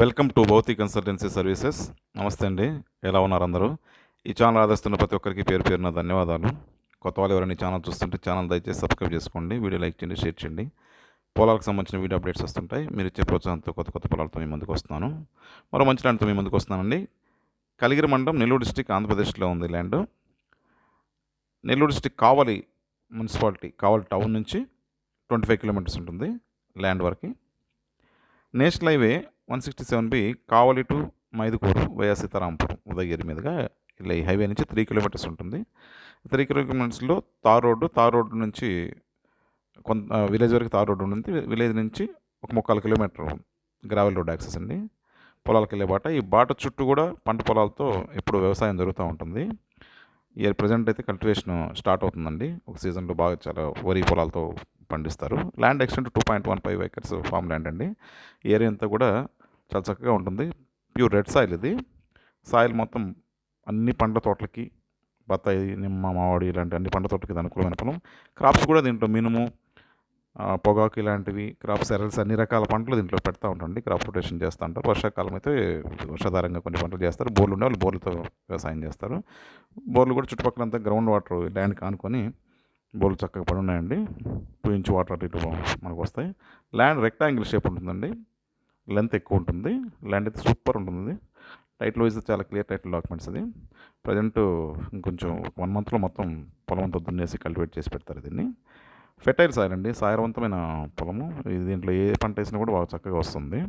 Welcome to భౌతి consultancy services. నమస్తే అండి, ఎలా ఉన్నారు అందరూ? ఈ ఛానల్ ఆదరిస్తున్న ప్రతి ఒక్కరికి పేరు పేరున ధన్యవాదాలు. కొత్త వాళ్ళు ఎవరైనా ఛానల్ చూస్తుంటే ఛానల్ దయచేసి సబ్స్క్రైబ్ చేసుకోండి, వీడియో లైక్ చేయండి, షేర్ చేయండి. పొలాలకు సంబంధించిన వీడియో అప్డేట్స్ వస్తుంటాయి. మీరు ఇచ్చే ప్రోత్సాహంతో కొత్త కొత్త పొలాలతో మీ ముందుకు వస్తున్నాను. మరో మంచి ల్యాండ్తో మీ ముందుకు వస్తున్నానండి. కలిగిరి మండలం, నెల్లూరు డిస్టిక్, ఆంధ్రప్రదేశ్లో ఉంది land. Nellore district Kavali municipality, Kavali town నుంచి 25 కిలోమీటర్స్ ఉంటుంది ల్యాండ్ వరకు. National highway 167B Kavali to Mydukur via Sitarampuram Udayagiri మీదుగా ఇలా ఈ హైవే నుంచి 3 కిలోమీటర్స్ ఉంటుంది. 3 కిలోమీటర్స్లో తార్ రోడ్డు నుంచి కొంత విలేజ్ వరకు తార్ రోడ్డు ఉంటుంది. విలేజ్ నుంచి ఒక 3/4 కిలోమీటర్ గ్రావెల్ రోడ్ యాక్సెస్ అండి, పొలాలకు వెళ్ళే బాట. ఈ బాట చుట్టూ కూడా పంట పొలాలతో ఎప్పుడు వ్యవసాయం జరుగుతూ ఉంటుంది. ఇయర్ ప్రజెంట్ అయితే కల్టివేషన్ స్టార్ట్ అవుతుందండి. ఒక సీజన్లో బాగా చాలా వరి పొలాలతో పండిస్తారు. Land extent 2.15 acres farm land అండి. ఏరియా అంతా కూడా చాలా చక్కగా ఉంటుంది. ప్యూర్ రెడ్ సాయిల్ ఇది. సాయిల్ మొత్తం అన్ని పండ్ల తోటలకి, బత్తాయి, నిమ్మ, మామిడి ఇలాంటి అన్ని పండ్ల తోటలకి ఇది అనుకూలమైన పొలం. క్రాప్స్ కూడా దీంట్లో మినుము, పొగాకు ఇలాంటివి క్రాప్స్, ఎరల్స్, అన్ని రకాల పంటలు దీంట్లో పెడతా ఉంటాండి. క్రాప్ రొటేషన్ చేస్తూ ఉంటారు. వర్షాకాలం అయితే వర్షాధారంగా కొన్ని పంటలు చేస్తారు. బోర్లు ఉండే వాళ్ళు బోర్లతో వ్యవసాయం చేస్తారు. బోర్లు కూడా చుట్టుపక్కలంతా గ్రౌండ్ వాటర్ ల్యాండ్కి ఆనుకొని బోర్లు చక్కగా పడి ఉన్నాయండి. 2 inch వాటర్ అటు ఇటు మనకు వస్తాయి. ల్యాండ్ రెక్టాంగిల్ షేప్ ఉంటుందండి, లెంత్ ఎక్కువ ఉంటుంది. ల్యాండ్ అయితే సూపర్ ఉంటుంది. టైటిల్ వైజ్ చాలా క్లియర్ టైటిల్ డాక్యుమెంట్స్. అది ప్రజెంట్ ఇంకొంచెం 1 monthలో మొత్తం పొలం అంతా దున్నేసి కల్టివేట్ చేసి పెడతారు. దీన్ని ఫెర్టైల్ సాయిల్ అండి, సారవంతమైన పొలము. దీంట్లో ఏ పంట వేసినా కూడా బాగా చక్కగా వస్తుంది.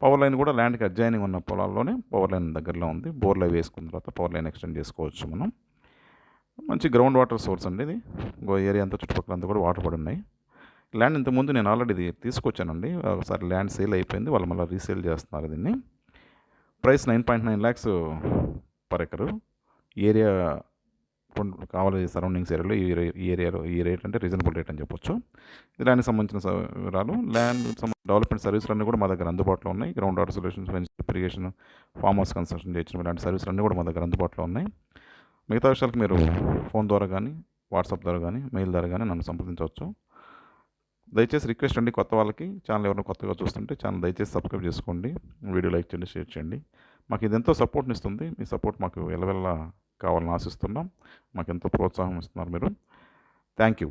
పవర్ లైన్ కూడా ల్యాండ్కి అడ్జాయినింగ్ ఉన్న పొలాల్లోనే పవర్ లైన్ దగ్గరలో ఉంది. బోర్లో వేసుకున్న తర్వాత పవర్ లైన్ ఎక్స్టెండ్ చేసుకోవచ్చు మనం. మంచి గ్రౌండ్ వాటర్ సోర్స్ అండి ఇది. ఏరియా అంతా చుట్టుపక్కల అంతా కూడా వాటర్ పడి ఉన్నాయి. ల్యాండ్ ఇంతకుముందు నేను ఆల్రెడీ ఇది తీసుకొచ్చానండి. ఒకసారి ల్యాండ్ సేల్ అయిపోయింది, వాళ్ళు మళ్ళీ రీసేల్ చేస్తున్నారు దీన్ని. Price 9.9 lakhs per acre. Area కావాలి సరౌండింగ్స్ ఏరియాలో ఈ రేట్ అంటే రీజనబుల్ రేట్ అని చెప్పొచ్చు. ఇది ల్యాండ్కి సంబంధించిన వివరాలు. ల్యాండ్ డెవలప్మెంట్ సర్వీసులు కూడా మా దగ్గర అందుబాటులో ఉన్నాయి. Ground water solutions, irrigation, farm house construction చేయించిన ఇలాంటి సర్వీసులు కూడా మా దగ్గర అందుబాటులో ఉన్నాయి. మిగతా విషయాలకు మీరు ఫోన్ ద్వారా కానీ, వాట్సాప్ ద్వారా కానీ, మెయిల్ ద్వారా కానీ నన్ను సంప్రదించవచ్చు. దయచేసి రిక్వెస్ట్ అండి, కొత్త వాళ్ళకి, ఛానల్ ఎవరైనా కొత్తగా చూస్తుంటే ఛానల్ దయచేసి సబ్స్క్రైబ్ చేసుకోండి, వీడియో లైక్ చేయండి, షేర్ చేయండి. మాకు ఇది ఎంతో సపోర్ట్ని ఇస్తుంది. మీ సపోర్ట్ మాకు ఎల్లవెల్లా కావాలని ఆశిస్తున్నాం. మాకు ఎంతో ప్రోత్సాహం ఇస్తున్నారు మీరు. Thank you.